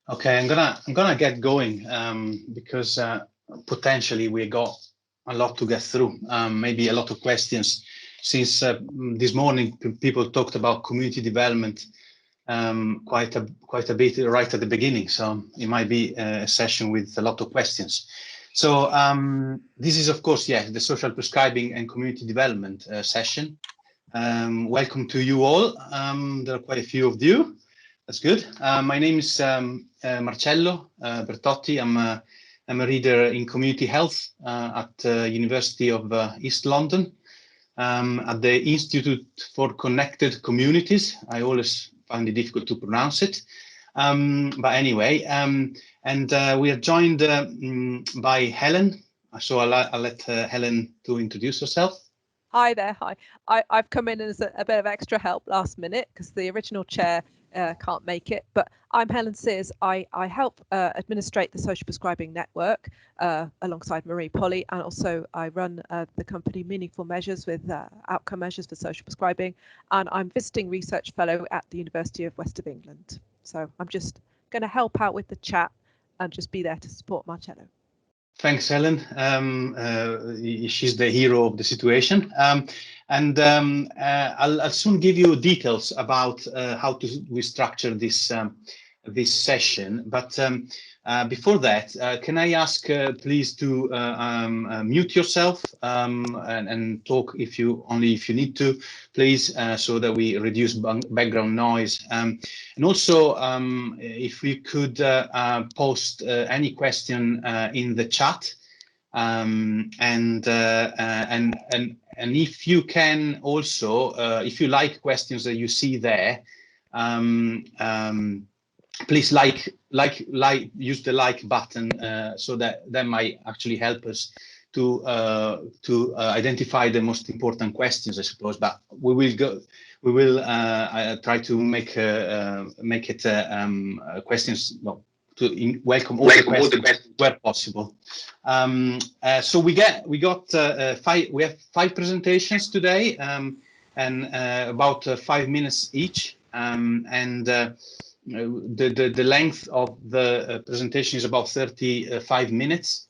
Okay, I'm gonna get going because potentially we got a lot to get through. Maybe a lot of questions since this morning people talked about community development quite a bit right at the beginning. So it might be a session with a lot of questions. So this is, of course, yes, the social prescribing and community development session. Welcome to you all. There are quite a few of you. That's good. My name is Marcello Bertotti. I'm a reader in community health at University of East London at the Institute for Connected Communities. I always find it difficult to pronounce it. But anyway, and we are joined by Helen. So I'll let Helen to introduce herself. Hi there. Hi. I've come in as a bit of extra help last minute because the original chair can't make it. But I'm Helen Sears. I help administrate the social prescribing network alongside Marie Polly, and also I run the company Meaningful Measures with outcome measures for social prescribing. And I'm visiting research fellow at the University of West of England. So I'm just going to help out with the chat and just be there to support Marcello. Thanks, Helen. She's the hero of the situation. I'll soon give you details about how we structure this session. But before that, can I ask please to mute yourself and talk if you need to, please, so that we reduce background noise. And also, if we could post any question in the chat, and if you can also, if you like questions that you see there, please use the like button so that might actually help us to identify the most important questions, I suppose. But we will try to make it questions. Well, to welcome all the questions where possible. So we have five presentations today, and about 5 minutes each, and the length of the presentation is about 35 minutes.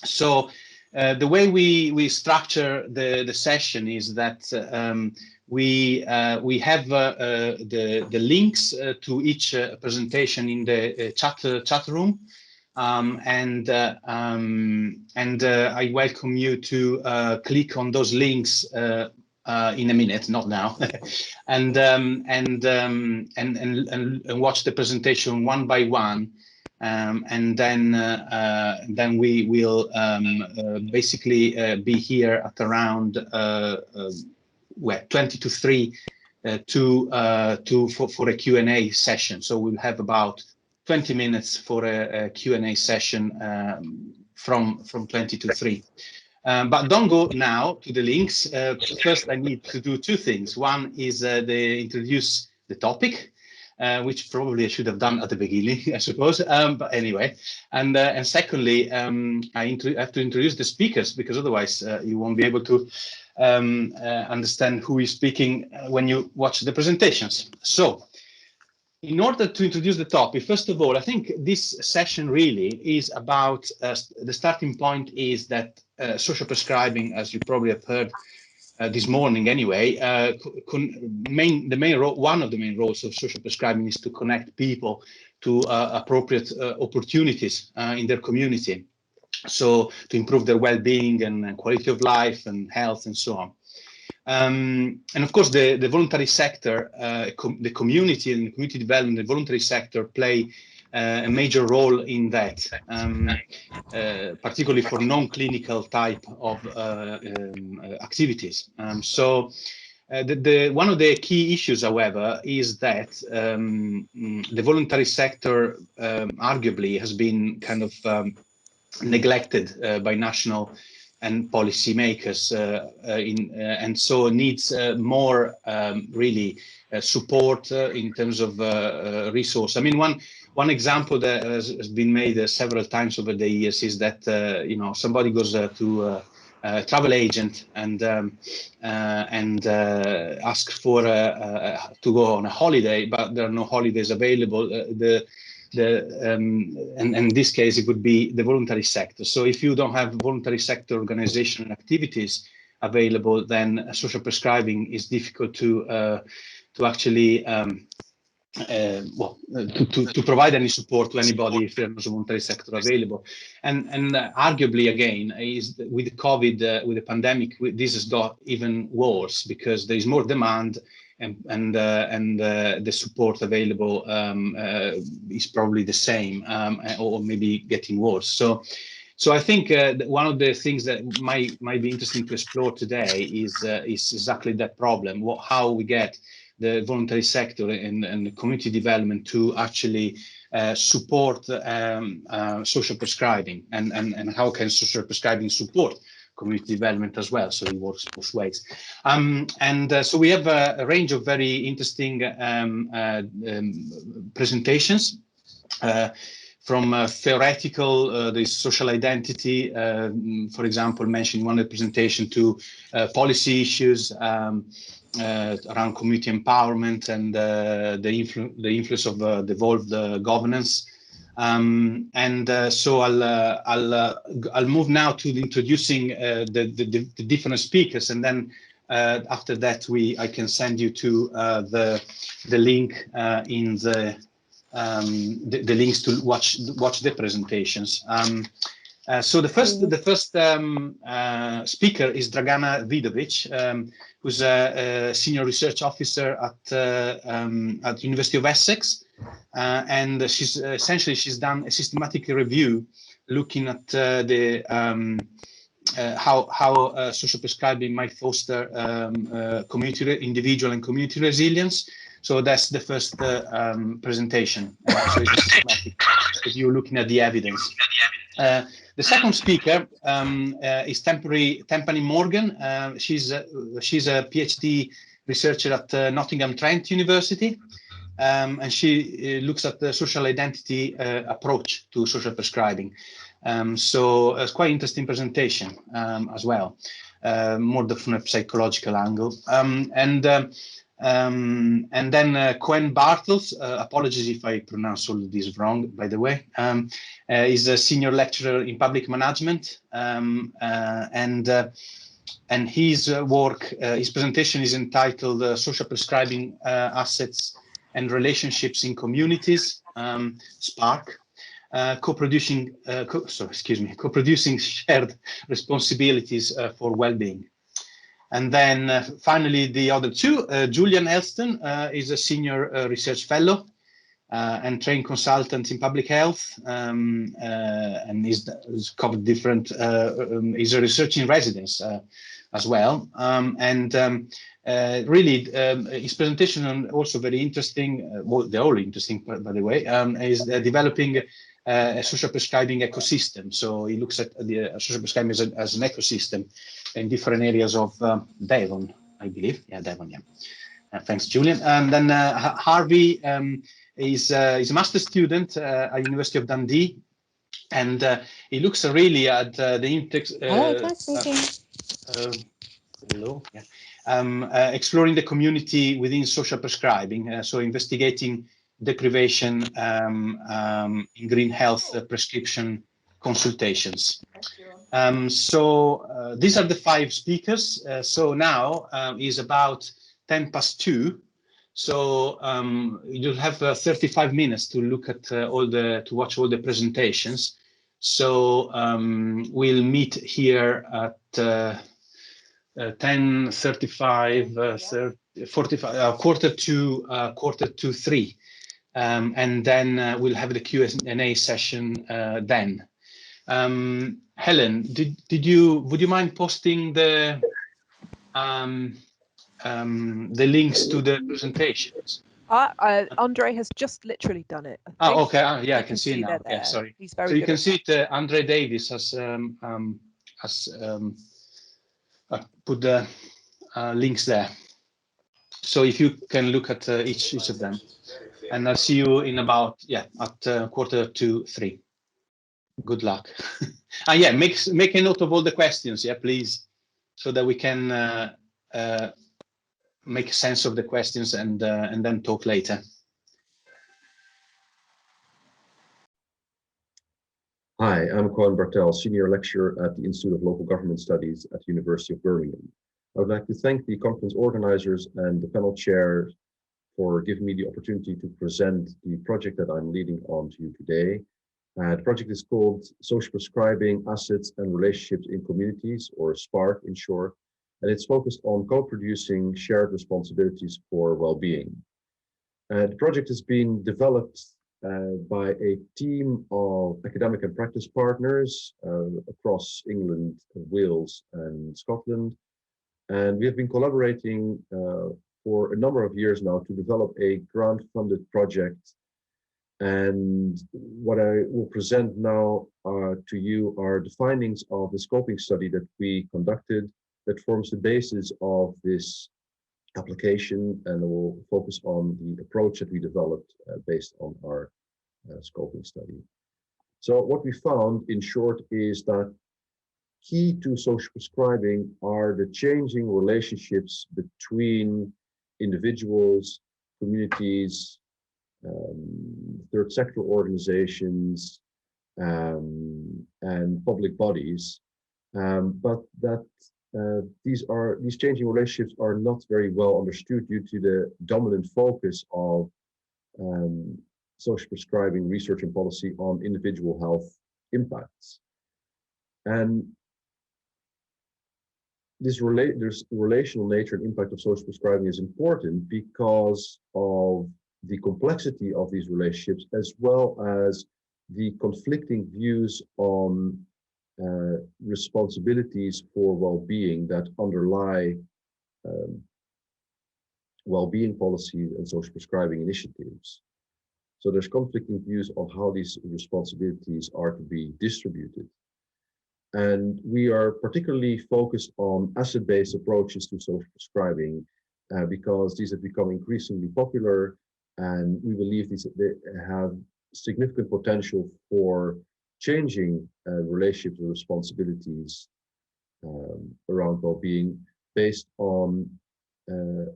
So the way we structure the session is that we have the links to each presentation in the chat room, and I welcome you to click on those links in a minute, not now, and watch the presentation one by one, and then we will basically be here at around 20 to 3 for a Q&A session. So we'll have about 20 minutes for a Q&A session from 20 to 3. But don't go now to the links. First, I need to do two things. One is introduce the topic, which probably I should have done at the beginning, I suppose. But anyway, and secondly, I have to introduce the speakers, because otherwise you won't be able to understand who is speaking when you watch the presentations. So, in order to introduce the topic, first of all, I think this session really is about the starting point is that social prescribing, as you probably have heard this morning anyway, one of the main roles of social prescribing is to connect people to appropriate opportunities in their community. So to improve their well-being and quality of life and health and so on. And of course, the voluntary sector, the community and the community development, the voluntary sector play a major role in that, particularly for non-clinical type of activities. So one of the key issues, however, is that the voluntary sector arguably has been kind of neglected by national and policymakers, and so needs more really support in terms of resource. I mean, one example that has been made several times over the years is that somebody goes to a travel agent and asks for to go on a holiday, but there are no holidays available. The and in this case, it would be the voluntary sector. So if you don't have voluntary sector organization and activities available, then social prescribing is difficult to actually to provide any support to anybody if there is no voluntary sector available. And arguably, again, is with COVID, with the pandemic, this has got even worse because there is more demand, and the support available is probably the same, or maybe getting worse. So I think one of the things that might be interesting to explore today is exactly that problem: how we get the voluntary sector and the community development to actually support social prescribing, and how can social prescribing support community development as well. So it works both ways. So we have a range of very interesting presentations. From theoretical, the social identity, for example, mentioned one presentation, to policy issues around community empowerment and the influence of devolved governance. So I'll move now to introducing the different speakers, and then after that I can send you to the link in the links to watch the presentations. So the first speaker is Dragana Vidovic, who's a senior research officer at University of Essex, and she's done a systematic review looking at how social prescribing might foster individual and community resilience. So that's the first presentation. So it's systematic if you're looking at the evidence. The second speaker is Tempany Morgan. She's a PhD researcher at Nottingham Trent University, and she looks at the social identity approach to social prescribing. So it's quite interesting presentation as well, more from a psychological angle. And then Koen Bartels, apologies if I pronounce all of this wrong, by the way, is a senior lecturer in public management, and his work, his presentation is entitled "Social Prescribing Assets and Relationships in Communities," SPARC, co-producing shared responsibilities for well-being. And then finally, the other two, Julian Elston is a senior research fellow and trained consultant in public health, and he's covered different, he's a research in residence as well. Really, his presentation also very interesting, well, they're all interesting, by the way, is developing a social prescribing ecosystem. So he looks at the social prescribing as an ecosystem in different areas of Devon, I believe. Yeah, Devon, yeah. Thanks, Julian. And then Harvey is a master's student at University of Dundee, and he looks really at the index. Hello, yeah. Exploring the community within social prescribing, so investigating deprivation in green health prescription consultations. So these are the 5 speakers. So now is about 2:10. So you'll have 35 minutes to look at to watch all the presentations. So we'll meet here at 10:35, 45, quarter to 3, and then we'll have the Q&A session then. Helen, would you mind posting the links to the presentations? Andre has just literally done it. Oh, okay. Yeah, I can see it now. Yeah, sorry. He's very so you good can see it. Andre Davis has put the links there. So if you can look at each of them, and I'll see you in about at quarter to 3. Good luck. And yeah, make a note of all the questions, please, so that we can make sense of the questions and then talk later. Hi, I'm Koen Bartels, Senior Lecturer at the Institute of Local Government Studies at the University of Birmingham. I would like to thank the conference organizers and the panel chair for giving me the opportunity to present the project that I'm leading on to you today. The project is called Social Prescribing, Assets and Relationships in Communities, or SPARC in short, and it's focused on co-producing shared responsibilities for well-being. The project has been developed by a team of academic and practice partners across England, Wales, and Scotland. And we have been collaborating for a number of years now to develop a grant-funded project. And what I will present now to you are the findings of the scoping study that we conducted that forms the basis of this application, and I will focus on the approach that we developed based on our scoping study. So what we found, in short, is that key to social prescribing are the changing relationships between individuals, communities, third sector organizations, and public bodies, but that these changing relationships are not very well understood due to the dominant focus of social prescribing research and policy on individual health impacts. And this relational nature and impact of social prescribing is important because of the complexity of these relationships, as well as the conflicting views on responsibilities for well-being that underlie well-being policies and social prescribing initiatives. So there's conflicting views on how these responsibilities are to be distributed. And we are particularly focused on asset-based approaches to social prescribing because these have become increasingly popular, and we believe they have significant potential for changing relationships and responsibilities around well-being based on,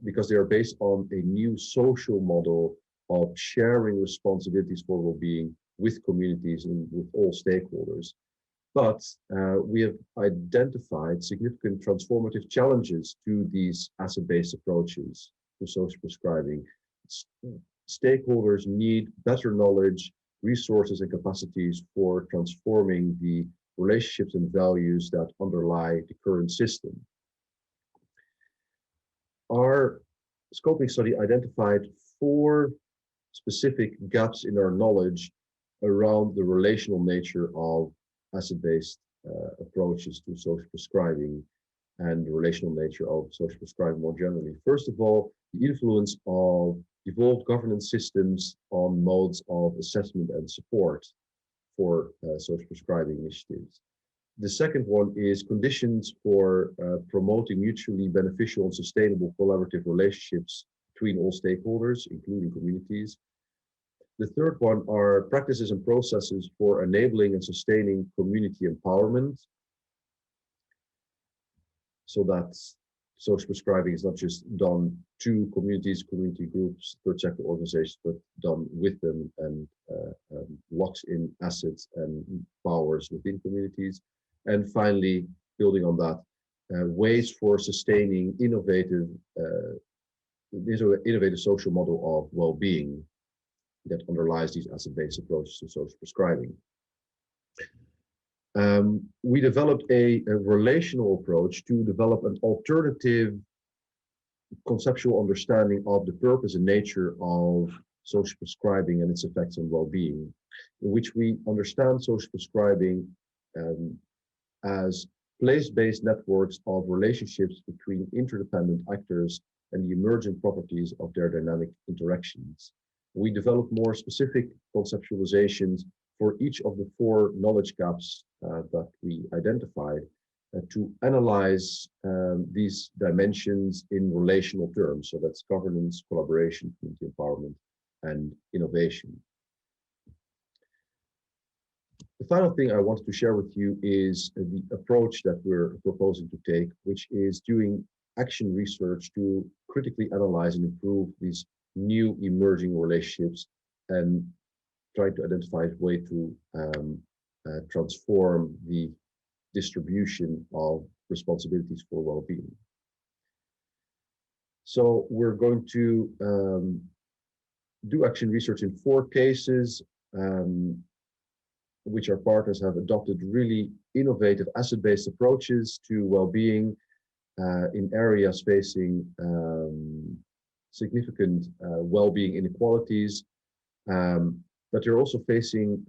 because they are based on a new social model of sharing responsibilities for well-being with communities and with all stakeholders. But we have identified significant transformative challenges to these asset-based approaches to social prescribing. Stakeholders need better knowledge, resources, and capacities for transforming the relationships and values that underlie the current system. Our scoping study identified 4 specific gaps in our knowledge around the relational nature of asset-based approaches to social prescribing and the relational nature of social prescribing more generally. First of all, the influence of evolved governance systems on modes of assessment and support for social prescribing initiatives. The second one is conditions for promoting mutually beneficial and sustainable collaborative relationships between all stakeholders, including communities. The third one are practices and processes for enabling and sustaining community empowerment, so that social prescribing is not just done to communities, community groups, third sector organizations, but done with them and locks in assets and powers within communities. And finally, building on that, ways for sustaining innovative social model of well-being that underlies these asset-based approaches to social prescribing. We developed a relational approach to develop an alternative conceptual understanding of the purpose and nature of social prescribing and its effects on well-being, in which we understand social prescribing as place-based networks of relationships between interdependent actors and the emergent properties of their dynamic interactions. We developed more specific conceptualizations for each of the 4 knowledge gaps that we identified to analyze these dimensions in relational terms. So that's governance, collaboration, community empowerment, and innovation. The final thing I wanted to share with you is the approach that we're proposing to take, which is doing action research to critically analyze and improve these new emerging relationships and try to identify a way to transform the distribution of responsibilities for well-being. So we're going to do action research in 4 cases, which our partners have adopted really innovative asset-based approaches to well-being in areas facing significant well-being inequalities, but they're also facing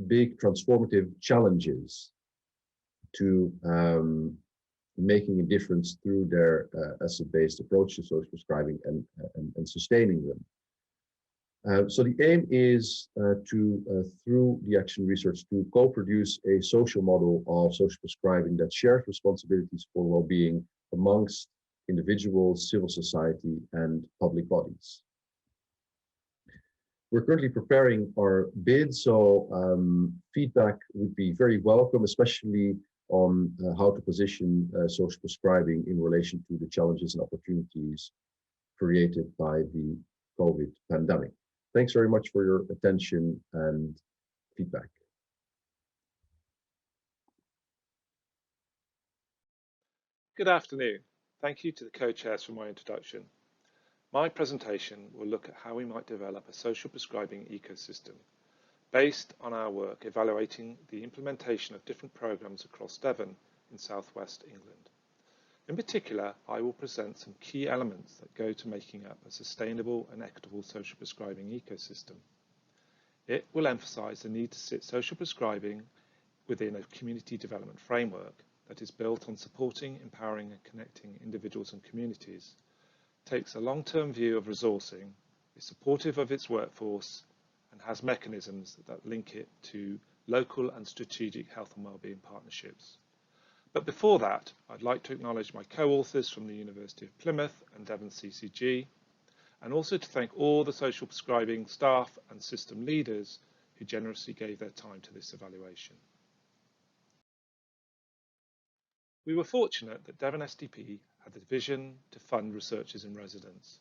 big transformative challenges to making a difference through their asset-based approach to social prescribing and sustaining them. So the aim is through the action research, to co-produce a social model of social prescribing that shares responsibilities for well-being amongst individuals, civil society, and public bodies. We're currently preparing our bid, so feedback would be very welcome, especially on how to position social prescribing in relation to the challenges and opportunities created by the COVID pandemic. Thanks very much for your attention and feedback. Good afternoon. Thank you to the co-chairs for my introduction. My presentation will look at how we might develop a social prescribing ecosystem based on our work evaluating the implementation of different programs across Devon in southwest England. In particular, I will present some key elements that go to making up a sustainable and equitable social prescribing ecosystem. It will emphasise the need to sit social prescribing within a community development framework that is built on supporting, empowering and connecting individuals and communities, takes a long-term view of resourcing, is supportive of its workforce, and has mechanisms that link it to local and strategic health and wellbeing partnerships. But before that, I'd like to acknowledge my co-authors from the University of Plymouth and Devon CCG, and also to thank all the social prescribing staff and system leaders who generously gave their time to this evaluation. We were fortunate that Devon SDP had the vision to fund researchers in residence,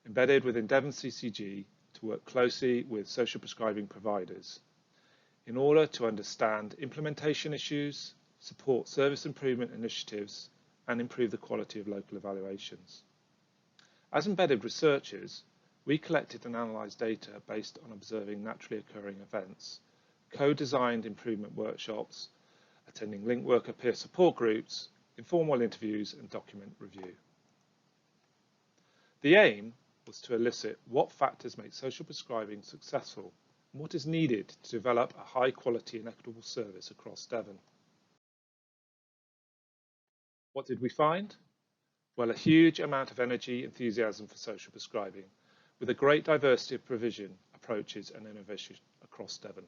embedded within Devon CCG to work closely with social prescribing providers in order to understand implementation issues, support service improvement initiatives, and improve the quality of local evaluations. As embedded researchers, we collected and analysed data based on observing naturally occurring events, co-designed improvement workshops, attending link worker peer support groups, informal interviews and document review. The aim was to elicit what factors make social prescribing successful and what is needed to develop a high quality and equitable service across Devon. What did we find? Well, a huge amount of energy, enthusiasm for social prescribing, with a great diversity of provision, approaches and innovation across Devon.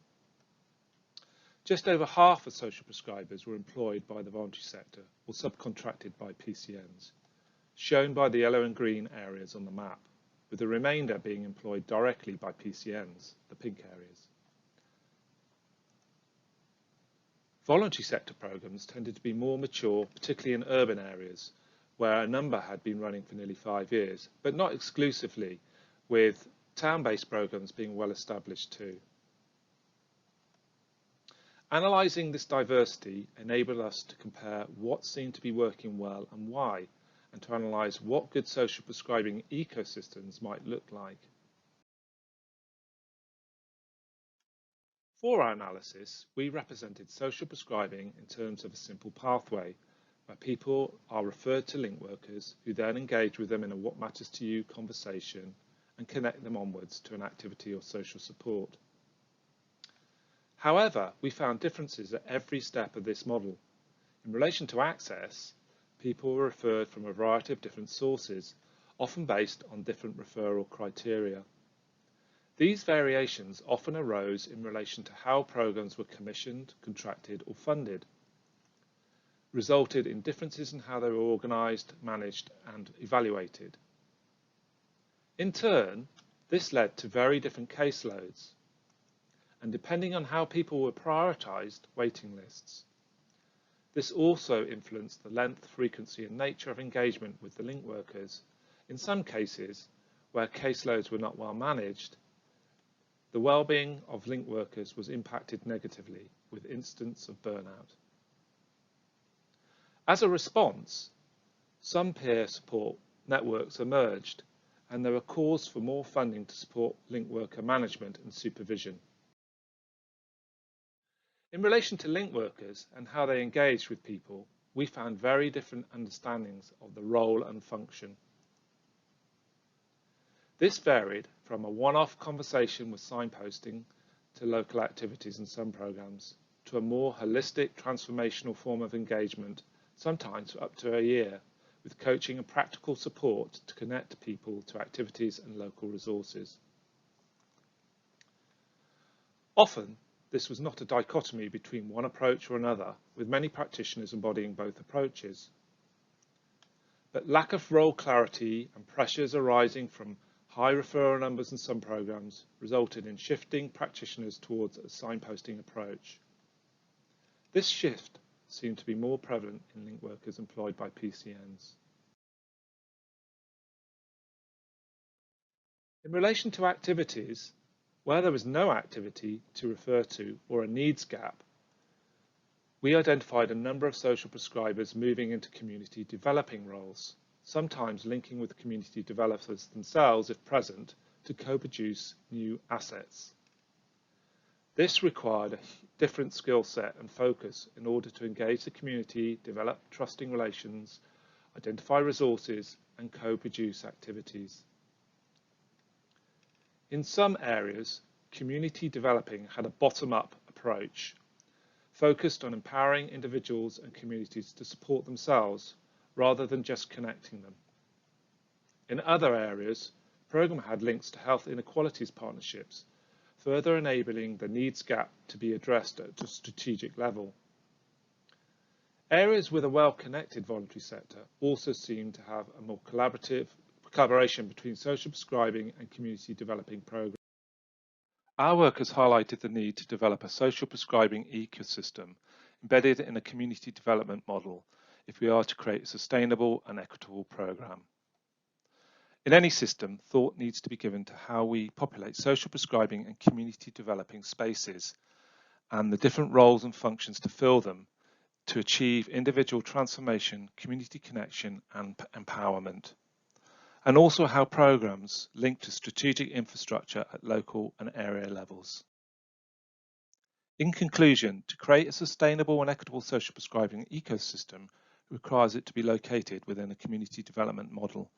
Just over half of social prescribers were employed by the voluntary sector or subcontracted by PCNs, shown by the yellow and green areas on the map, with the remainder being employed directly by PCNs, the pink areas. Voluntary sector programs tended to be more mature, particularly in urban areas, where a number had been running for nearly 5 years, but not exclusively, with town-based programs being well established too. Analysing this diversity enabled us to compare what seemed to be working well and why, and to analyse what good social prescribing ecosystems might look like. For our analysis, we represented social prescribing in terms of a simple pathway, where people are referred to link workers who then engage with them in a what matters to you conversation and connect them onwards to an activity or social support. However, we found differences at every step of this model. In relation to access, people were referred from a variety of different sources, often based on different referral criteria. These variations often arose in relation to how programs were commissioned, contracted or funded, resulted in differences in how they were organised, managed and evaluated. In turn, this led to very different caseloads, and depending on how people were prioritised, waiting lists. This also influenced the length, frequency and nature of engagement with the link workers. In some cases, where caseloads were not well managed, the well-being of link workers was impacted negatively with instances of burnout. As a response, some peer support networks emerged, and there are calls for more funding to support link worker management and supervision. In relation to link workers and how they engaged with people, we found very different understandings of the role and function. This varied from a one-off conversation with signposting to local activities in some programs, to a more holistic transformational form of engagement, sometimes for up to a year, with coaching and practical support to connect people to activities and local resources. Often, this was not a dichotomy between one approach or another, with many practitioners embodying both approaches. But lack of role clarity and pressures arising from high referral numbers in some programs resulted in shifting practitioners towards a signposting approach. This shift seemed to be more prevalent in link workers employed by PCNs. In relation to activities, where there was no activity to refer to or a needs gap, we identified a number of social prescribers moving into community developing roles, sometimes linking with community developers themselves, if present, to co-produce new assets. This required a different skill set and focus in order to engage the community, develop trusting relations, identify resources, and co-produce activities. In some areas, community developing had a bottom-up approach, focused on empowering individuals and communities to support themselves rather than just connecting them. In other areas, the programme had links to health inequalities partnerships, further enabling the needs gap to be addressed at a strategic level. Areas with a well-connected voluntary sector also seem to have a more collaboration between social prescribing and community developing programs. Our work has highlighted the need to develop a social prescribing ecosystem embedded in a community development model if we are to create a sustainable and equitable programme. In any system, thought needs to be given to how we populate social prescribing and community developing spaces and the different roles and functions to fill them to achieve individual transformation, community connection and empowerment. And also how programs link to strategic infrastructure at local and area levels. In conclusion, to create a sustainable and equitable social prescribing ecosystem requires it to be located within a community development model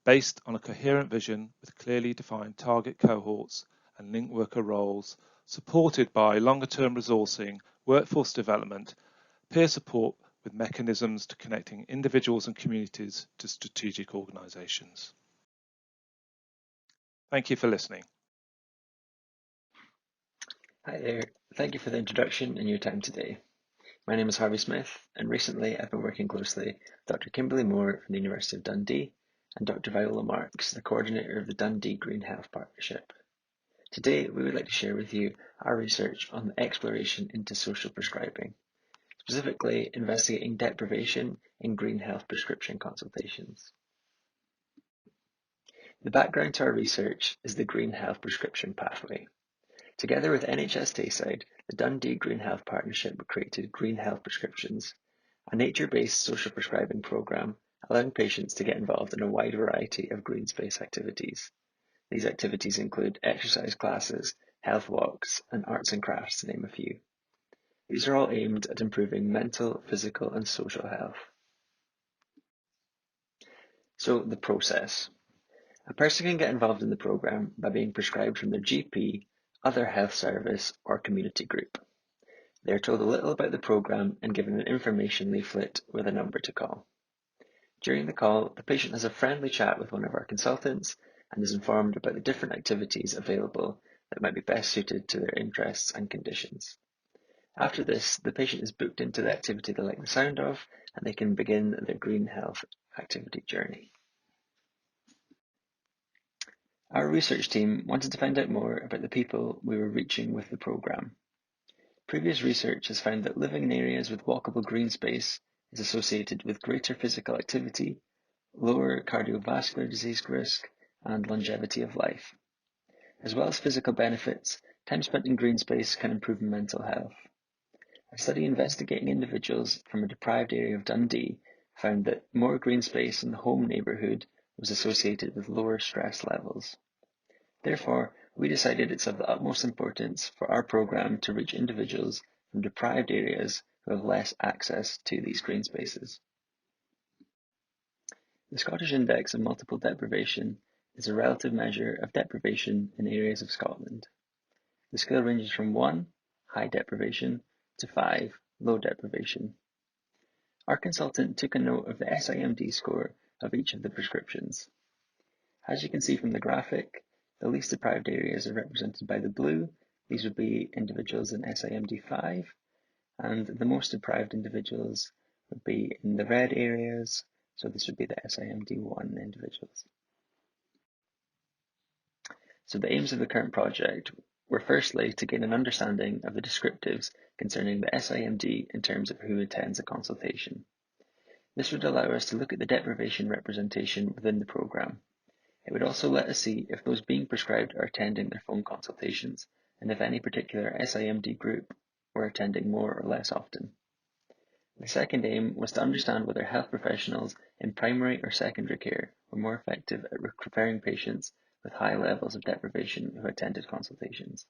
based on a coherent vision with clearly defined target cohorts and link worker roles, supported by longer-term resourcing, workforce development, peer support with mechanisms to connecting individuals and communities to strategic organisations. Thank you for listening. Hi there, thank you for the introduction and your time today. My name is Harvey Smith, and recently I've been working closely with Dr. Kimberly Moore from the University of Dundee and Dr. Viola Marks, the coordinator of the Dundee Green Health Partnership. Today we would like to share with you our research on the exploration into social prescribing, specifically investigating deprivation in green health prescription consultations. The background to our research is the green health prescription pathway. Together with NHS Tayside, the Dundee Green Health Partnership created Green Health Prescriptions, a nature-based social prescribing programme allowing patients to get involved in a wide variety of green space activities. These activities include exercise classes, health walks, and arts and crafts, to name a few. These are all aimed at improving mental, physical, and social health. So, the process. A person can get involved in the programme by being prescribed from their GP, other health service, or community group. They are told a little about the programme and given an information leaflet with a number to call. During the call, the patient has a friendly chat with one of our consultants and is informed about the different activities available that might be best suited to their interests and conditions. After this, the patient is booked into the activity they like the sound of, and they can begin their green health activity journey. Our research team wanted to find out more about the people we were reaching with the programme. Previous research has found that living in areas with walkable green space is associated with greater physical activity, lower cardiovascular disease risk, and longevity of life. As well as physical benefits, time spent in green space can improve mental health. A study investigating individuals from a deprived area of Dundee found that more green space in the home neighbourhood was associated with lower stress levels. Therefore, we decided it's of the utmost importance for our programme to reach individuals from deprived areas who have less access to these green spaces. The Scottish Index of Multiple Deprivation is a relative measure of deprivation in areas of Scotland. The scale ranges from 1, high deprivation, to 5, low deprivation. Our consultant took a note of the SIMD score of each of the prescriptions. As you can see from the graphic, the least deprived areas are represented by the blue. These would be individuals in SIMD 5, and the most deprived individuals would be in the red areas, so this would be the SIMD 1 individuals. So the aims of the current project were firstly to gain an understanding of the descriptives concerning the SIMD in terms of who attends a consultation. This would allow us to look at the deprivation representation within the programme. It would also let us see if those being prescribed are attending their phone consultations, and if any particular SIMD group were attending more or less often. The second aim was to understand whether health professionals in primary or secondary care were more effective at referring patients with high levels of deprivation who attended consultations.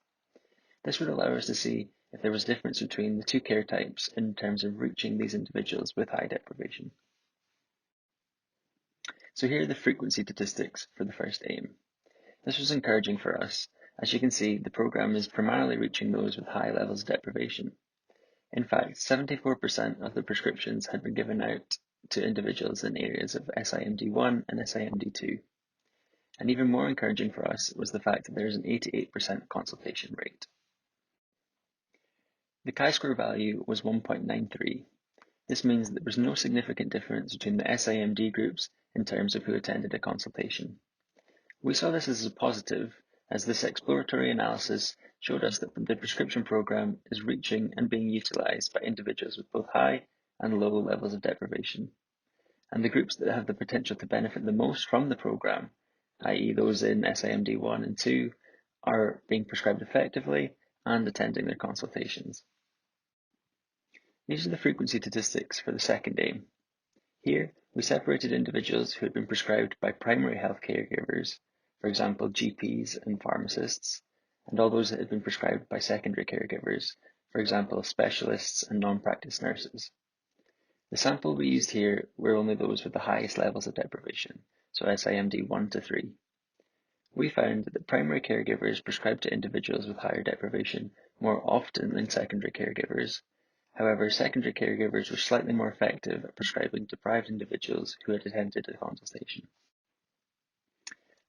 This would allow us to see if there was a difference between the two care types in terms of reaching these individuals with high deprivation. So here are the frequency statistics for the first aim. This was encouraging for us. As you can see, the programme is primarily reaching those with high levels of deprivation. In fact, 74% of the prescriptions had been given out to individuals in areas of SIMD 1 and SIMD 2. And even more encouraging for us was the fact that there is an 88% consultation rate. The chi-square value was 1.93. This means that there was no significant difference between the SIMD groups in terms of who attended a consultation. We saw this as a positive, as this exploratory analysis showed us that the prescription programme is reaching and being utilised by individuals with both high and low levels of deprivation. And the groups that have the potential to benefit the most from the programme, i.e. those in SIMD 1 and 2, are being prescribed effectively and attending their consultations. These are the frequency statistics for the second aim. Here, we separated individuals who had been prescribed by primary health caregivers, for example GPs and pharmacists, and all those that had been prescribed by secondary caregivers, for example specialists and non-practice nurses. The sample we used here were only those with the highest levels of deprivation, so SIMD 1 to 3. We found that primary caregivers prescribed to individuals with higher deprivation more often than secondary caregivers. However, secondary caregivers were slightly more effective at prescribing deprived individuals who had attended a consultation.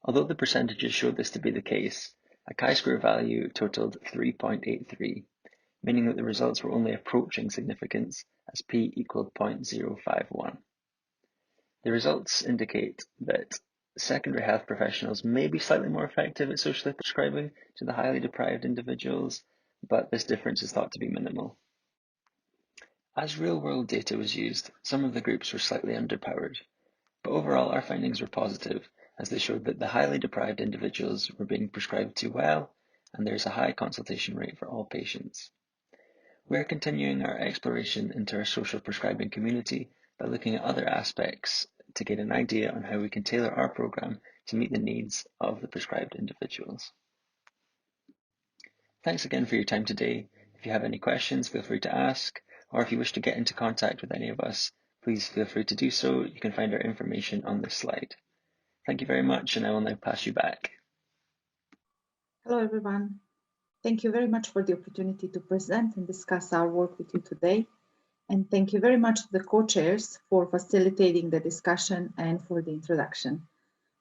Although the percentages showed this to be the case, a chi-square value totaled 3.83, meaning that the results were only approaching significance as p equaled 0.051. The results indicate that secondary health professionals may be slightly more effective at socially prescribing to the highly deprived individuals, but this difference is thought to be minimal. As real-world data was used, some of the groups were slightly underpowered, but overall our findings were positive, as they showed that the highly deprived individuals were being prescribed to well, and there is a high consultation rate for all patients. We are continuing our exploration into our social prescribing community by looking at other aspects to get an idea on how we can tailor our programme to meet the needs of the prescribed individuals. Thanks again for your time today. If you have any questions, feel free to ask, or if you wish to get into contact with any of us, please feel free to do so. You can find our information on this slide. Thank you very much, and I will now pass you back. Hello, everyone. Thank you very much for the opportunity to present and discuss our work with you today. And thank you very much to the co-chairs for facilitating the discussion and for the introduction.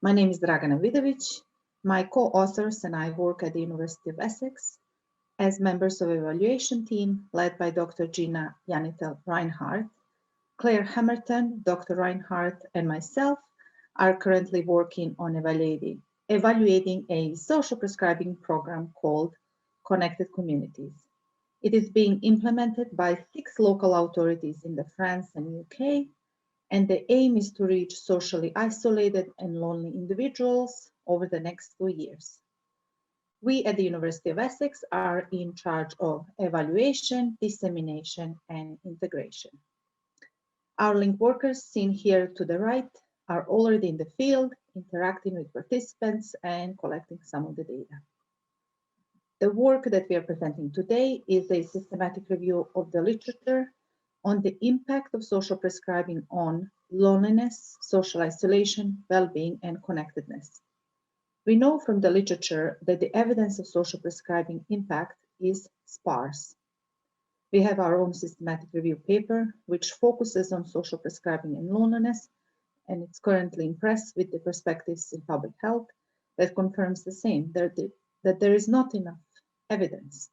My name is Dragana Vidovic. My co-authors and I work at the University of Essex as members of evaluation team led by Dr. Gina Janitel-Reinhardt. Claire Hammerton, Dr. Reinhardt, and myself are currently working on evaluating a social prescribing program called Connected Communities. It is being implemented by 6 local authorities in France and UK, and the aim is to reach socially isolated and lonely individuals over the next 2 years. We at the University of Essex are in charge of evaluation, dissemination, and integration. Our link workers, seen here to the right, are already in the field, interacting with participants and collecting some of the data. The work that we are presenting today is a systematic review of the literature on the impact of social prescribing on loneliness, social isolation, well-being, and connectedness. We know from the literature that the evidence of social prescribing impact is sparse. We have our own systematic review paper, which focuses on social prescribing and loneliness, and it's currently in press with the perspectives in public health that confirms the same, that there is not enough evidence.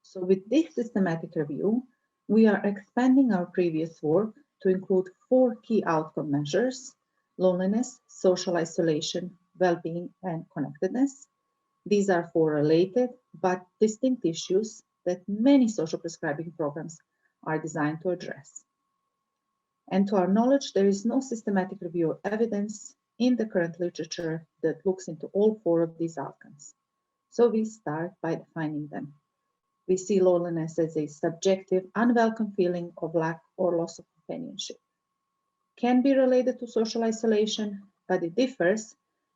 So with this systematic review, we are expanding our previous work to include 4 key outcome measures: loneliness, social isolation, well-being, and connectedness. These are 4 related but distinct issues that many social prescribing programs are designed to address. And to our knowledge, there is no systematic review of evidence in the current literature that looks into all 4 of these outcomes. So we start by defining them. We see loneliness as a subjective, unwelcome feeling of lack or loss of companionship. Can be related to social isolation, but it differs,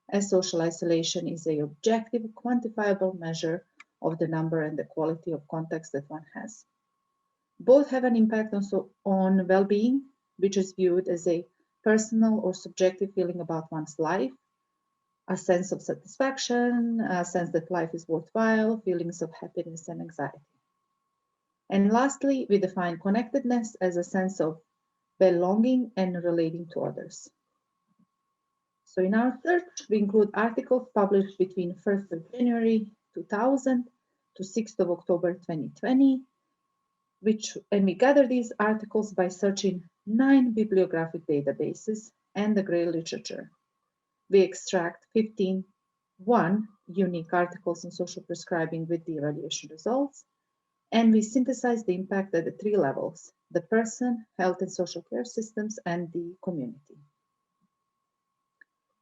as social isolation is an objective, quantifiable measure of the number and the quality of contacts that one has. Both have an impact on well-being, which is viewed as a personal or subjective feeling about one's life, a sense of satisfaction, a sense that life is worthwhile, feelings of happiness and anxiety. And lastly, we define connectedness as a sense of belonging and relating to others. So in our search, we include articles published between 1st of January 2000 to 6th of October 2020, and we gather these articles by searching 9 bibliographic databases and the Gray literature. We extract 1 unique articles on social prescribing with the evaluation results, and we synthesize the impact at the 3 levels: the person, health and social care systems, and the community.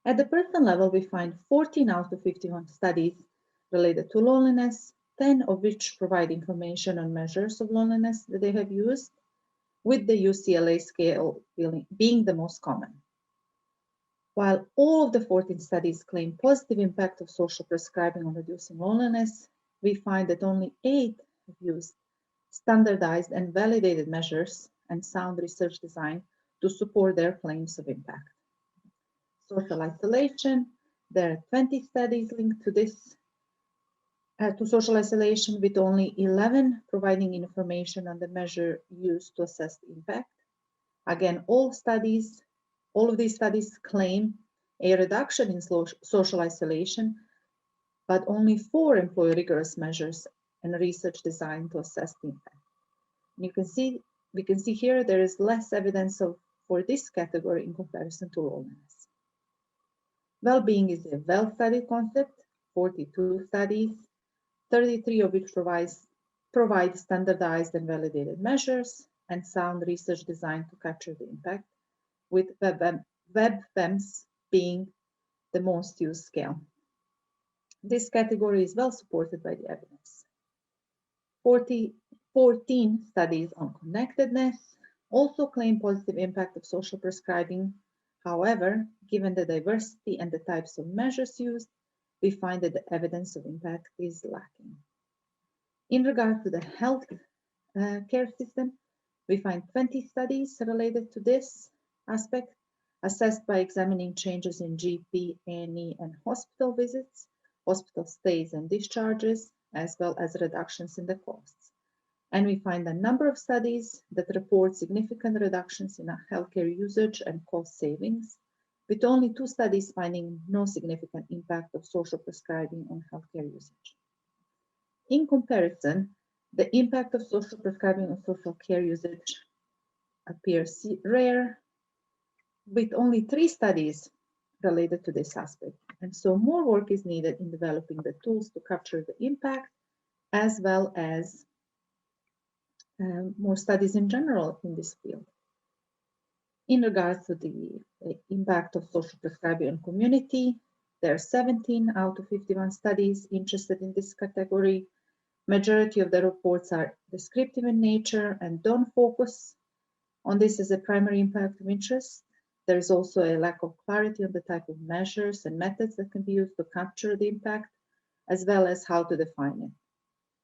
At the person level, we find 14 out of 51 studies related to loneliness, 10 of which provide information on measures of loneliness that they have used, with the UCLA scale being the most common. While all of the 14 studies claim positive impact of social prescribing on reducing loneliness, we find that only 8 have used standardized and validated measures and sound research design to support their claims of impact. Social isolation, there are 20 studies linked to this, to social isolation, with only 11 providing information on the measure used to assess the impact. Again, all of these studies claim a reduction in social isolation, but only 4 employ rigorous measures and research designed to assess the impact. And we can see here there is less evidence for this category in comparison to loneliness. Well-being is a well-studied concept, 42 studies, 33 of which provide standardized and validated measures and sound research designed to capture the impact, with WebBEMS being the most used scale. This category is well supported by the evidence. 14 studies on connectedness also claim positive impact of social prescribing. However, given the diversity and the types of measures used, we find that the evidence of impact is lacking. In regard to the health care system, we find 20 studies related to this aspect, assessed by examining changes in GP, A&E, and hospital visits, hospital stays and discharges, as well as reductions in the costs. And we find a number of studies that report significant reductions in healthcare usage and cost savings, with only 2 studies finding no significant impact of social prescribing on healthcare usage. In comparison, the impact of social prescribing on social care usage appears rare, with only 3 studies related to this aspect. And so more work is needed in developing the tools to capture the impact, as well as more studies in general in this field. In regards to the impact of social prescribing on community, There are 17 out of 51 studies interested in this category. Majority of the reports are descriptive in nature and don't focus on this as a primary impact of interest. There is also a lack of clarity on the type of measures and methods that can be used to capture the impact, as well as how to define it.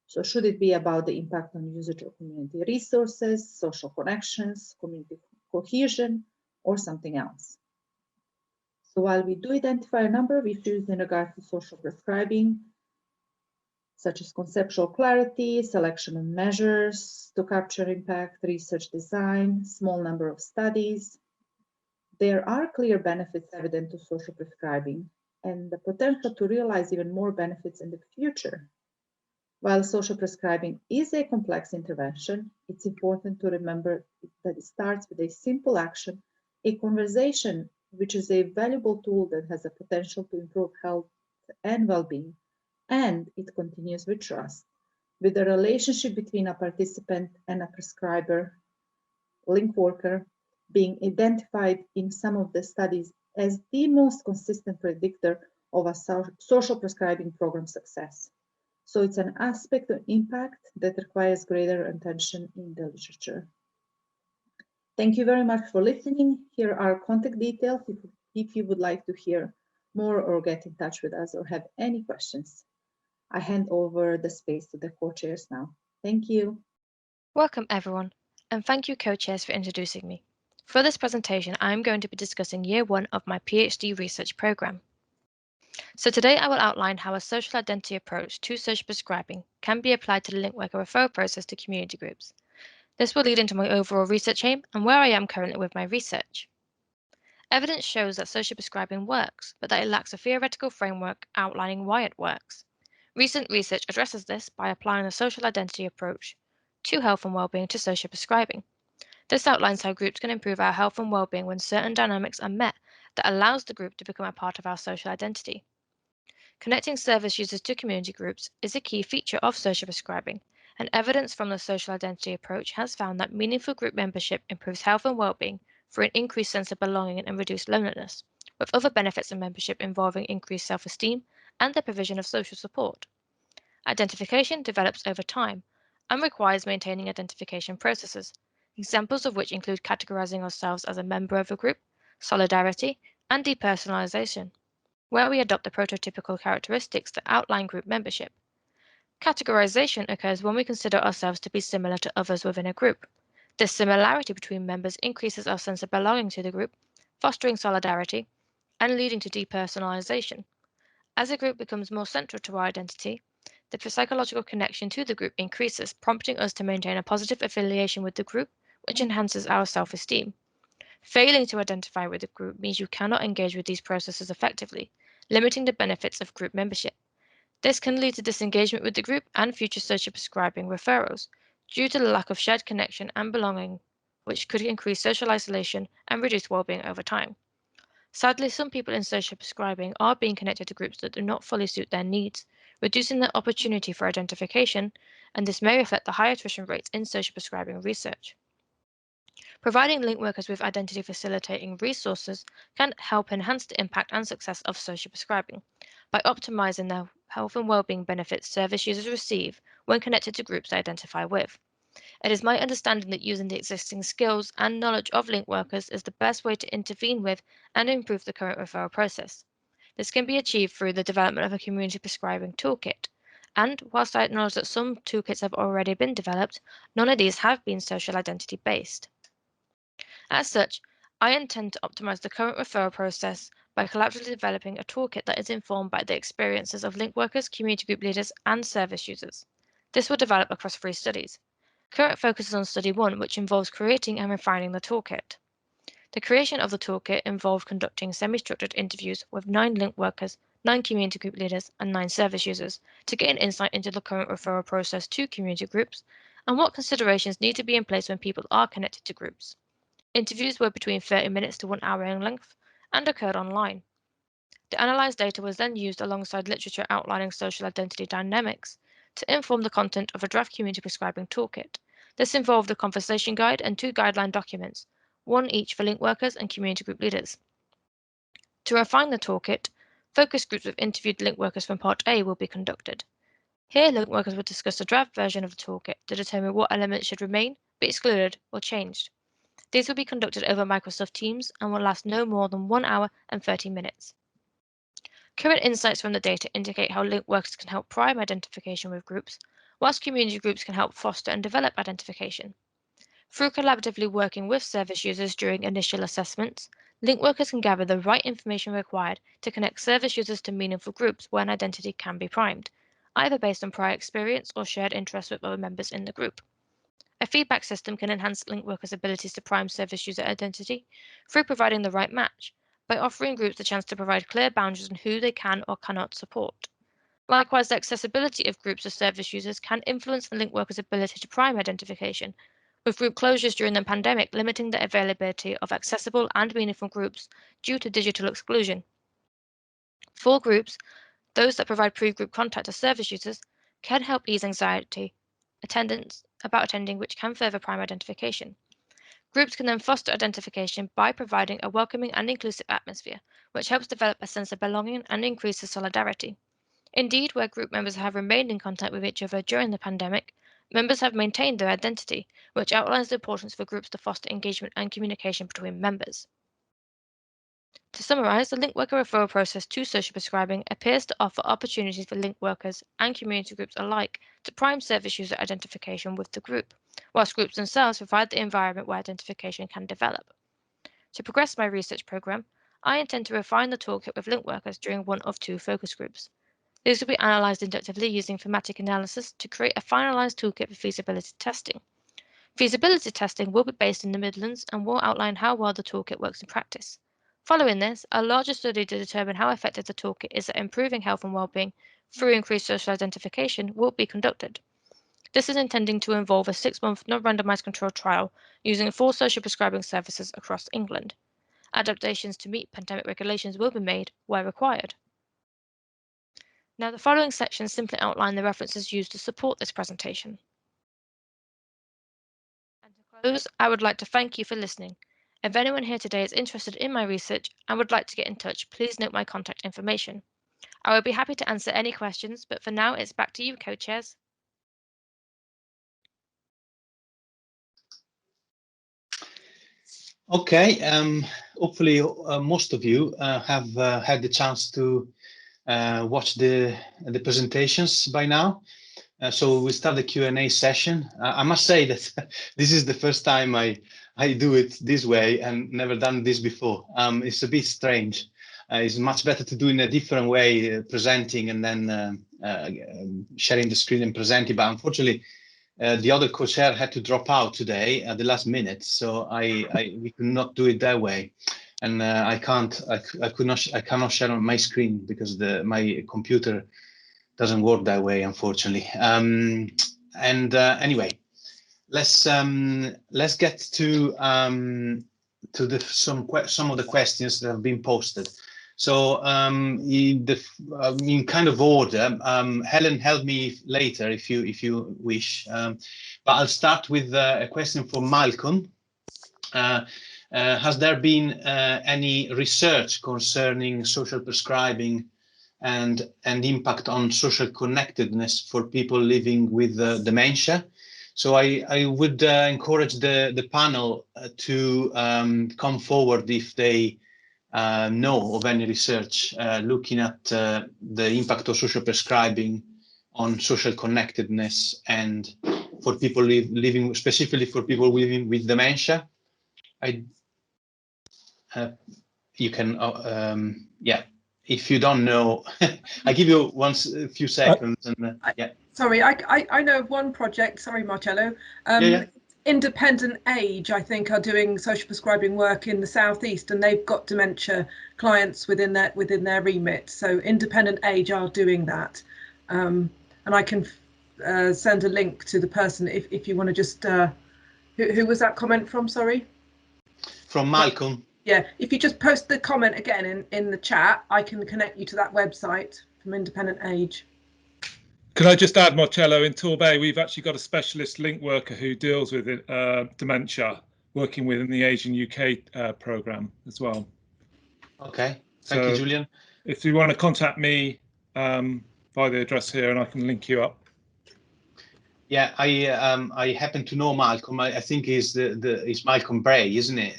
So should it be about the impact on usage of community resources, social connections, community cohesion, or something else? So while we do identify a number of issues in regard to social prescribing, such as conceptual clarity, selection of measures to capture impact, research design, small number of studies, there are clear benefits evident to social prescribing and the potential to realize even more benefits in the future. While social prescribing is a complex intervention, it's important to remember that it starts with a simple action, a conversation, which is a valuable tool that has the potential to improve health and well-being, and it continues with trust, with the relationship between a participant and a prescriber, link worker, being identified in some of the studies as the most consistent predictor of a social prescribing program success. So it's an aspect of impact that requires greater attention in the literature. Thank you very much for listening. Here are contact details if you would like to hear more or get in touch with us or have any questions. I hand over the space to the co-chairs now. Thank you. Welcome everyone, and thank you co-chairs for introducing me. For this presentation, I am going to be discussing year 1 of my PhD research programme. So today I will outline how a social identity approach to social prescribing can be applied to the link worker referral process to community groups. This will lead into my overall research aim and where I am currently with my research. Evidence shows that social prescribing works, but that it lacks a theoretical framework outlining why it works. Recent research addresses this by applying a social identity approach to health and well-being to social prescribing. This outlines how groups can improve our health and well-being when certain dynamics are met that allows the group to become a part of our social identity. Connecting service users to community groups is a key feature of social prescribing, and evidence from the social identity approach has found that meaningful group membership improves health and well-being through an increased sense of belonging and reduced loneliness, with other benefits of membership involving increased self-esteem and the provision of social support. Identification develops over time and requires maintaining identification processes, examples of which include categorizing ourselves as a member of a group, solidarity, and depersonalization, where we adopt the prototypical characteristics that outline group membership. Categorization occurs when we consider ourselves to be similar to others within a group. This similarity between members increases our sense of belonging to the group, fostering solidarity, and leading to depersonalization. As a group becomes more central to our identity, the psychological connection to the group increases, prompting us to maintain a positive affiliation with the group, which enhances our self-esteem. Failing to identify with the group means you cannot engage with these processes effectively, limiting the benefits of group membership. This can lead to disengagement with the group and future social prescribing referrals, due to the lack of shared connection and belonging, which could increase social isolation and reduce well-being over time. Sadly, some people in social prescribing are being connected to groups that do not fully suit their needs, reducing the opportunity for identification, and this may reflect the high attrition rates in social prescribing research. Providing link workers with identity facilitating resources can help enhance the impact and success of social prescribing by optimizing the health and well-being benefits service users receive when connected to groups they identify with. It is my understanding that using the existing skills and knowledge of link workers is the best way to intervene with and improve the current referral process. This can be achieved through the development of a community prescribing toolkit. And whilst I acknowledge that some toolkits have already been developed, none of these have been social identity based. As such, I intend to optimize the current referral process by collaboratively developing a toolkit that is informed by the experiences of link workers, community group leaders, and service users. This will develop across 3 studies. Current focus is on Study 1, which involves creating and refining the toolkit. The creation of the toolkit involved conducting semi-structured interviews with 9 link workers, 9 community group leaders, and 9 service users to gain insight into the current referral process to community groups and what considerations need to be in place when people are connected to groups. Interviews were between 30 minutes to 1 hour in length and occurred online. The analysed data was then used alongside literature outlining social identity dynamics to inform the content of a draft community prescribing toolkit. This involved a conversation guide and 2 guideline documents, one each for link workers and community group leaders. To refine the toolkit, Focus groups with interviewed link workers from Part A will be conducted. Here, link workers will discuss the draft version of the toolkit to determine what elements should remain, be excluded, or changed. These will be conducted over Microsoft Teams and will last no more than 1 hour and 30 minutes. Current insights from the data indicate how link workers can help prime identification with groups, whilst community groups can help foster and develop identification. Through collaboratively working with service users during initial assessments, link workers can gather the right information required to connect service users to meaningful groups where an identity can be primed, either based on prior experience or shared interests with other members in the group. A feedback system can enhance link workers' abilities to prime service user identity through providing the right match, by offering groups the chance to provide clear boundaries on who they can or cannot support. Likewise, the accessibility of groups of service users can influence the link workers' ability to prime identification, with group closures during the pandemic limiting the availability of accessible and meaningful groups due to digital exclusion. For groups, those that provide pre-group contact to service users can help ease anxiety about attending, which can further prime identification. Groups can then foster identification by providing a welcoming and inclusive atmosphere, which helps develop a sense of belonging and increases solidarity. Indeed, where group members have remained in contact with each other during the pandemic, members have maintained their identity, which outlines the importance for groups to foster engagement and communication between members. To summarise, the link worker referral process to social prescribing appears to offer opportunities for link workers and community groups alike to prime service user identification with the group, whilst groups themselves provide the environment where identification can develop. To progress my research programme, I intend to refine the toolkit with link workers during one of 2 focus groups. These will be analysed inductively using thematic analysis to create a finalised toolkit for feasibility testing. Feasibility testing will be based in the Midlands and will outline how well the toolkit works in practice. Following this, a larger study to determine how effective the toolkit is at improving health and wellbeing through increased social identification will be conducted. This is intending to involve a 6-month non-randomised controlled trial using 4 social prescribing services across England. Adaptations to meet pandemic regulations will be made where required. Now, the following sections simply outline the references used to support this presentation. And to close, I would like to thank you for listening. If anyone here today is interested in my research and would like to get in touch, please note my contact information. I will be happy to answer any questions, but for now, it's back to you, co-chairs. Okay, hopefully most of you have had the chance to watch the presentations by now. So we start the Q&A session. I must say that this is the first time I do it this way and never done this before. It's a bit strange. It's much better to do in a different way, presenting and then sharing the screen and presenting. But unfortunately, the other co-chair had to drop out today at the last minute, so we could not do it that way. And I cannot share on my screen because my computer doesn't work that way, unfortunately. Anyway, let's get to some of the questions that have been posted. So in kind of order, Helen, help me later if you wish. But I'll start with a question from Malcolm. Has there been any research concerning social prescribing and impact on social connectedness for people living with dementia? So I would encourage the panel to come forward if they know of any research looking at the impact of social prescribing on social connectedness and for people living, specifically for people living with dementia. You can, yeah. If you don't know, I give you a few seconds. And yeah. Sorry, I know of one project. Sorry, Marcello. Yeah. Independent Age, I think, are doing social prescribing work in the southeast, and they've got dementia clients within their remit. So Independent Age are doing that, and I can send a link to the person if you want to just. Who was that comment from? Sorry. From Malcolm. Yeah, if you just post the comment again in the chat, I can connect you to that website from Independent Age. Can I just add, Marcello, in Torbay, we've actually got a specialist link worker who deals with dementia, working within the Asian UK programme as well. Okay, thank you, Julian. if you want to contact me via the address here, and I can link you up. Yeah, I happen to know Malcolm. I think he's is Malcolm Bray, isn't it?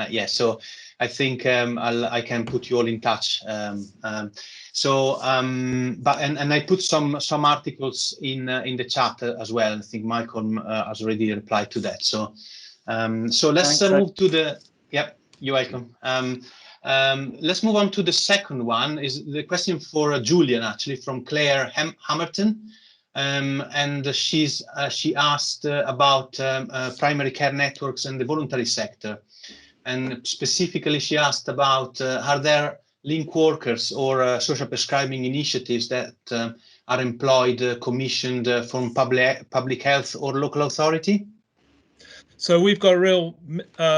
Yeah, so I think I can put you all in touch. But I put some articles in the chat as well. I think Malcolm has already replied to that. So let's move to the. Yep, you're welcome. Let's move on to the second one. Is the question for Julian, actually, from Claire Hammerton. And she asked about primary care networks and the voluntary sector, and specifically she asked about are there link workers or social prescribing initiatives that are employed, commissioned from public health or local authority? So we've got a real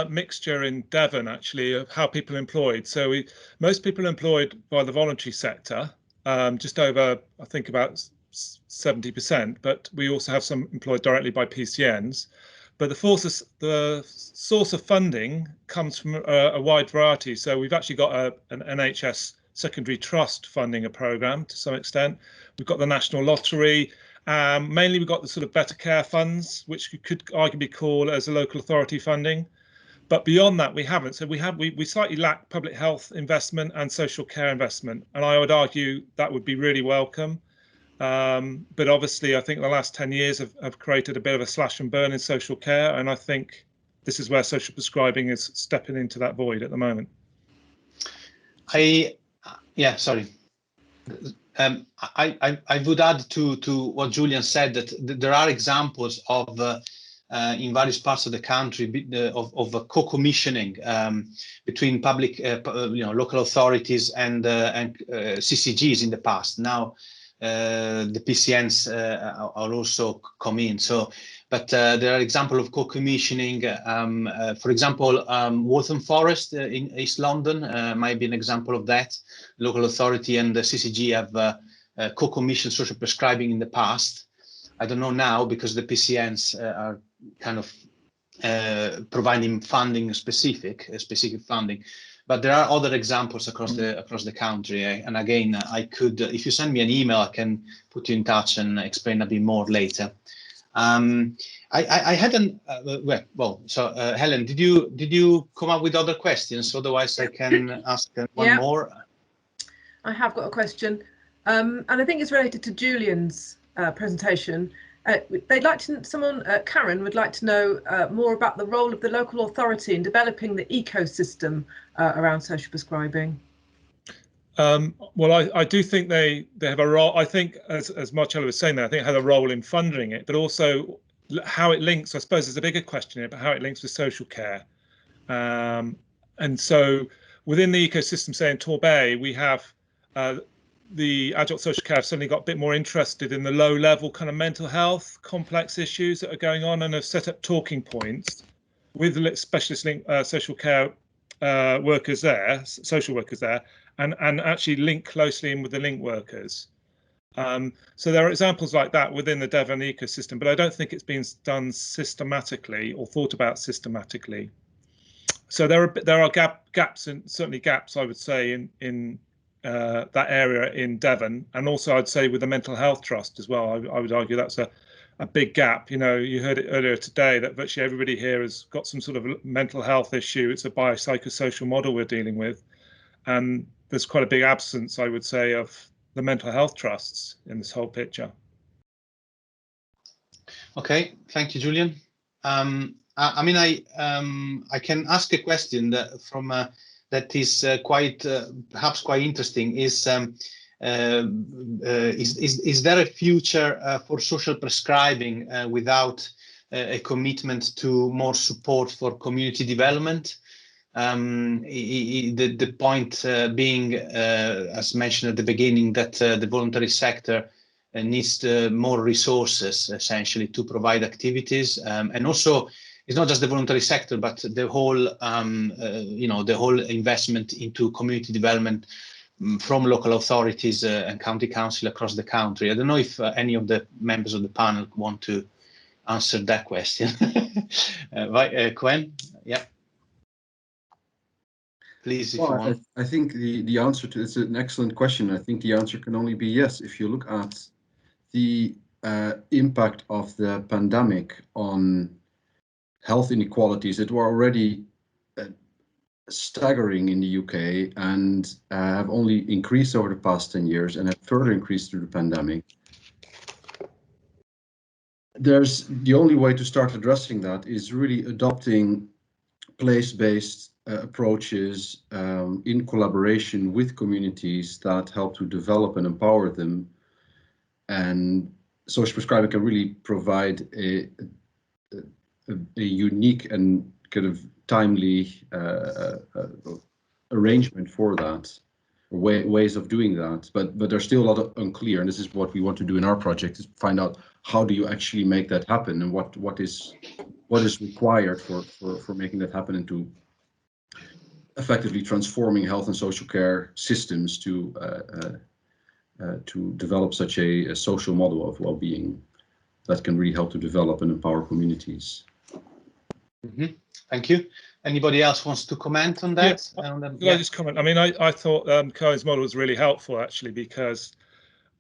mixture in Devon, actually, of how people are employed. So most people are employed by the voluntary sector, just over, I think, about 70%, but we also have some employed directly by PCNs. But the source of funding comes from a wide variety. So we've actually got an NHS secondary trust funding a programme to some extent. We've got the National Lottery. Mainly we've got the sort of better care funds, which you could arguably call as a local authority funding. But beyond that, we haven't. So we slightly lack public health investment and social care investment. And I would argue that would be really welcome. But obviously, I think the last 10 years have created a bit of a slash and burn in social care. And I think this is where social prescribing is stepping into that void at the moment. Yeah, sorry. I would add to what Julian said that there are examples of in various parts of the country of co-commissioning between public, local authorities and CCGs in the past. Now the PCNs are also come in. So, but there are examples of co-commissioning. For example, Waltham Forest in East London might be an example of that. Local authority and the CCG have co-commissioned social prescribing in the past. I don't know now because the PCNs are kind of providing funding specific funding. But there are other examples across the country, and again, I could, if you send me an email, I can put you in touch and explain a bit more later. I hadn't. So Helen, did you come up with other questions? Otherwise, I can ask one more. I have got a question, and I think it's related to Julian's presentation. They'd like to. Karen would like to know more about the role of the local authority in developing the ecosystem around social prescribing. Well, I do think they have a role. I think, as Marcello was saying, I think it has a role in funding it, but also how it links. I suppose there's a bigger question here, but how it links with social care. And so within the ecosystem, say in Torbay, we have the adult social care have suddenly got a bit more interested in the low-level kind of mental health complex issues that are going on, and have set up talking points with specialist social care workers there, social workers there, and actually link closely in with the link workers. So there are examples like that within the Devon ecosystem, but I don't think it's been done systematically or thought about systematically. So there are gaps, and certainly gaps, I would say, in that area in Devon, and also I'd say with the mental health trust as well. I would argue that's a big gap. You know, you heard it earlier today that virtually everybody here has got some sort of mental health issue. It's a biopsychosocial model we're dealing with, and there's quite a big absence, I would say, of the mental health trusts in this whole picture. Okay, thank you, Julian. I mean, I can ask a question that from that is perhaps quite interesting. Is there a future for social prescribing without a commitment to more support for community development? The point being, as mentioned at the beginning, that the voluntary sector needs more resources essentially to provide activities, and also it's not just the voluntary sector, but the whole the whole investment into community development from local authorities and county council across the country. I don't know if any of the members of the panel want to answer that question. Right, Koen? Yeah. please, if you want. I think the answer to it's an excellent question. I think the answer can only be yes. If you look at the impact of the pandemic on health inequalities, it were already staggering in the UK and have only increased over the past 10 years and have further increased through the pandemic. There's the only way to start addressing that is really adopting place-based approaches in collaboration with communities that help to develop and empower them. And social prescribing can really provide a unique and kind of timely arrangement for that, ways of doing that. But there's still a lot of unclear, and this is what we want to do in our project, is find out how do you actually make that happen, and what is required for making that happen, and to effectively transforming health and social care systems to develop such a social model of well-being that can really help to develop and empower communities. Mm-hmm. Thank you. Anybody else wants to comment on that? Yeah, I just comment? I mean, I thought Koen's model was really helpful, actually, because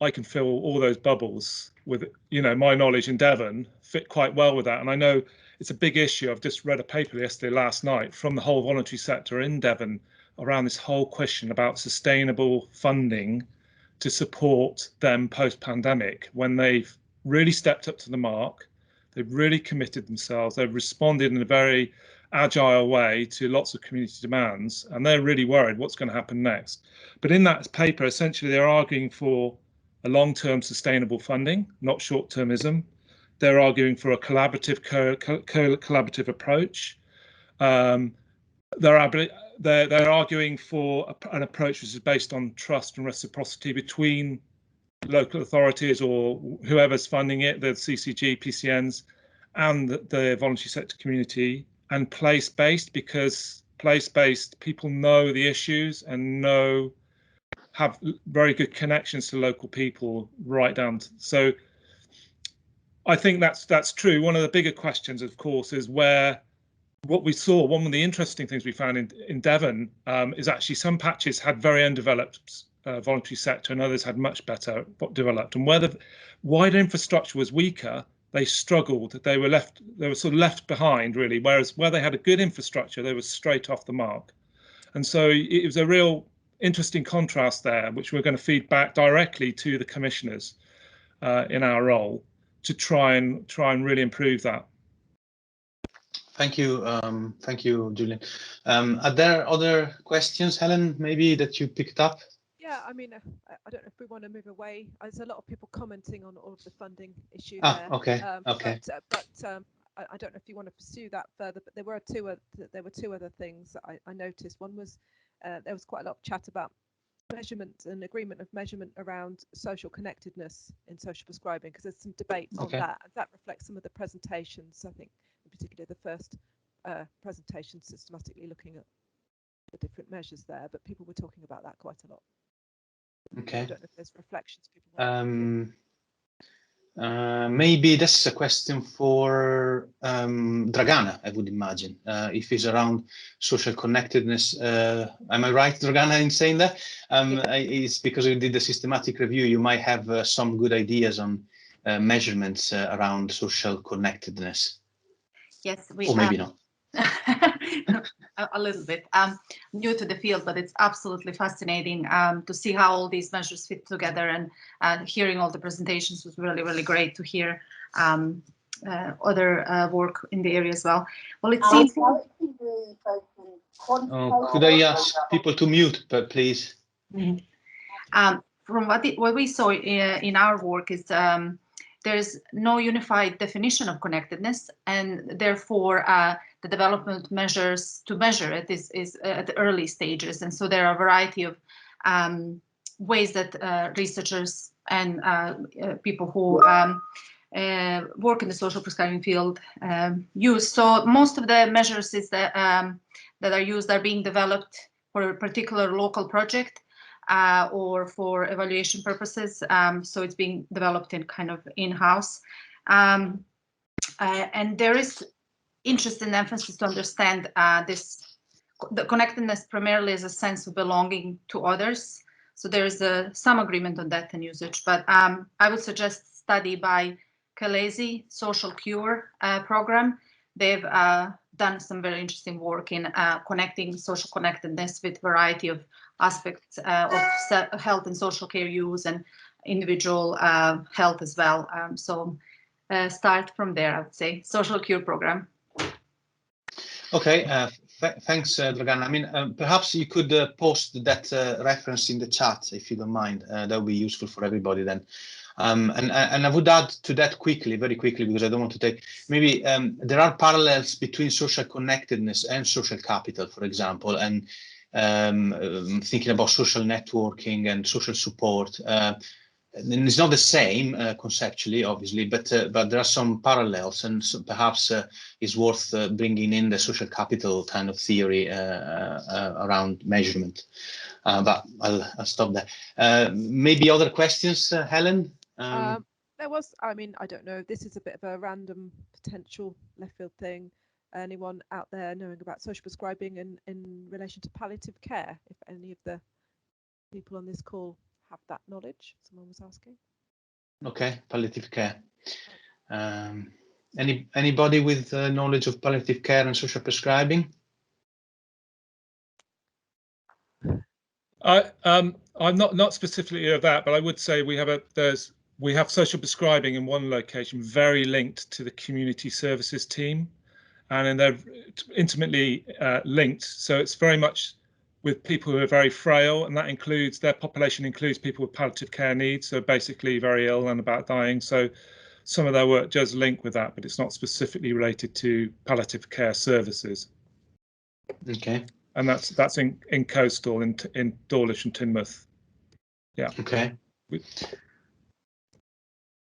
I can fill all those bubbles with, my knowledge in Devon fit quite well with that. And I know it's a big issue. I've just read a paper last night from the whole voluntary sector in Devon around this whole question about sustainable funding to support them post-pandemic, when they've really stepped up to the mark. They've really committed themselves. They've responded in a very agile way to lots of community demands, and they're really worried what's going to happen next. But in that paper, essentially, they're arguing for a long-term sustainable funding, not short-termism. They're arguing for a collaborative, collaborative approach. They're arguing for an approach which is based on trust and reciprocity between local authorities or whoever's funding it, the CCG, PCNs, and the voluntary sector community, and place-based, because place-based people know the issues and have very good connections to local people right down to, so I think that's true. One of the bigger questions, of course, is what we saw, one of the interesting things we found in Devon is actually some patches had very undeveloped voluntary sector and others had much better developed. And where the wider infrastructure was weaker, they struggled. They were sort of left behind, really, whereas where they had a good infrastructure, they were straight off the mark. And so it was a real interesting contrast there, which we're going to feed back directly to the commissioners in our role to try and really improve that. Thank you, Julian. Are there other questions, Helen, maybe that you picked up? Yeah, I mean, I don't know if we want to move away. There's a lot of people commenting on all of the funding issue there. Okay. Okay. But I don't know if you want to pursue that further. But there were two other things that I noticed. One was there was quite a lot of chat about measurement and agreement of measurement around social connectedness in social prescribing, because there's some debate on that. And that reflects some of the presentations, I think, in particular the first presentation systematically looking at the different measures there, but people were talking about that quite a lot. Okay. I don't know if there's reflections people want to maybe this is a question for Dragana, I would imagine, if it's around social connectedness. Am I right, Dragana, in saying that? It's because we did the systematic review. You might have some good ideas on measurements around social connectedness. Yes, or maybe not. A little bit. I'm new to the field, but it's absolutely fascinating to see how all these measures fit together, and hearing all the presentations was really, really great to hear other work in the area as well. Well, it seems. Could I ask people to mute, but please? From what we saw in our work is there's no unified definition of connectedness, and therefore the development measures to measure it is at the early stages. And so there are a variety of ways that researchers and people who work in the social prescribing field use. So most of the measures that are used are being developed for a particular local project or for evaluation purposes. So it's being developed in kind of in-house. And there is interest and emphasis to understand this the connectedness primarily is a sense of belonging to others. So there's some agreement on that and usage, but I would suggest study by Calesi, Social Cure program. They've done some very interesting work in connecting social connectedness with variety of aspects of health and social care use and individual health as well. So start from there, I would say, Social Cure program. Okay, thanks, Dragana. I mean, perhaps you could post that reference in the chat, if you don't mind. That would be useful for everybody then. And I would add to that very quickly, because I don't want to take, maybe there are parallels between social connectedness and social capital, for example, and thinking about social networking and social support. And it's not the same conceptually, obviously, but there are some parallels, and so perhaps it's worth bringing in the social capital kind of theory around measurement. But I'll stop there. Maybe other questions, Helen? There was, I mean, I don't know, this is a bit of a random potential left field thing. Anyone out there knowing about social prescribing in relation to palliative care, if any of the people on this call have that knowledge? Someone was asking. Okay, palliative care. Anybody with knowledge of palliative care and social prescribing? I'm not specifically of that, but I would say we have social prescribing in one location very linked to the community services team, and they're intimately linked. So it's very much with people who are very frail, and that includes, their population includes people with palliative care needs, so basically very ill and about dying. So some of their work does link with that, but it's not specifically related to palliative care services. Okay. And that's in Coastal, in Dawlish and Teignmouth. Yeah. Okay.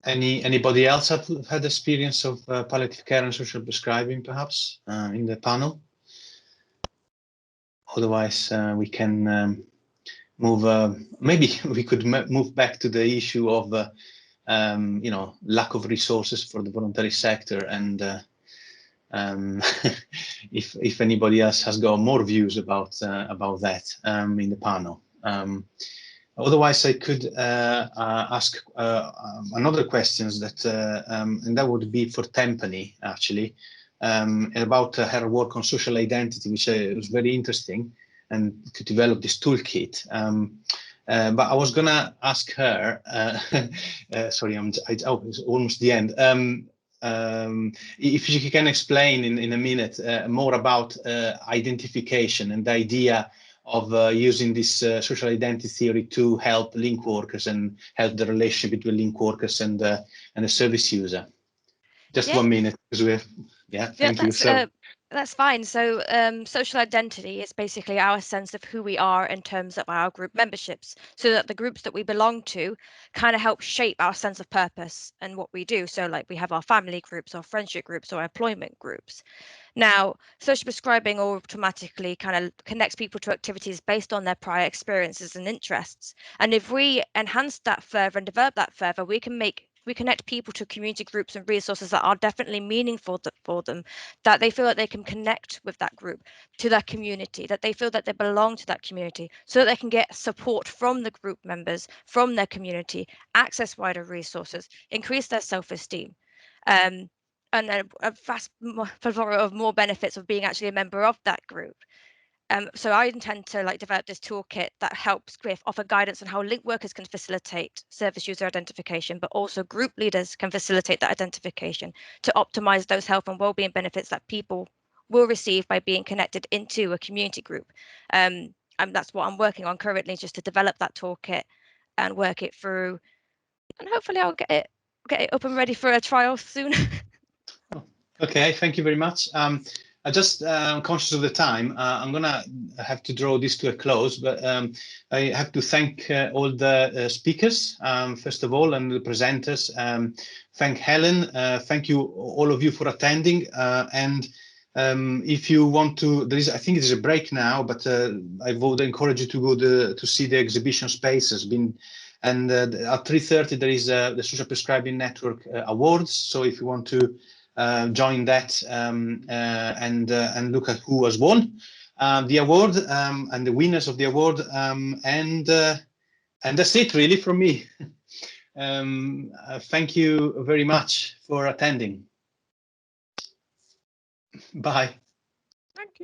Anybody else have had experience of palliative care and social prescribing, perhaps, in the panel? Otherwise, we can move. Maybe we could move back to the issue of, you know, lack of resources for the voluntary sector, and if anybody else has got more views about that in the panel. Otherwise, I could ask another questions that, and that would be for Tempany, actually, about her work on social identity, which was very interesting, and to develop this toolkit. But I was gonna ask her, sorry, it's almost the end. If you can explain in a minute more about identification and the idea of using this social identity theory to help link workers and help the relationship between link workers and the service user. Just 1 minute, because we have, thank you. So that's fine. So social identity is basically our sense of who we are in terms of our group memberships, so that the groups that we belong to kind of help shape our sense of purpose and what we do. So like we have our family groups, our friendship groups, or employment groups. Now, social prescribing automatically kind of connects people to activities based on their prior experiences and interests. And if we enhance that further and develop that further, we connect people to community groups and resources that are definitely meaningful for them, that they feel that they can connect with that group, to their community, that they feel that they belong to that community, so that they can get support from the group members, from their community, access wider resources, increase their self-esteem. And a vast plethora of more benefits of being actually a member of that group. So I intend to develop this toolkit that helps offer guidance on how link workers can facilitate service user identification, but also group leaders can facilitate that identification to optimize those health and wellbeing benefits that people will receive by being connected into a community group. And that's what I'm working on currently, just to develop that toolkit and work it through. And hopefully I'll get it up and ready for a trial soon. Okay, thank you very much. I just conscious of the time, I'm gonna have to draw this to a close, but I have to thank all the speakers, first of all, and the presenters. Thank Helen, thank you all of you for attending. And if you want to, I think there's a break now, but I would encourage you to go to see the exhibition space. And at 3:30 there is the Social Prescribing Network Awards. So if you want to join that and look at who has won, the award and the winners of the award, and that's it really from me. Thank you very much for attending. Bye. Thank you.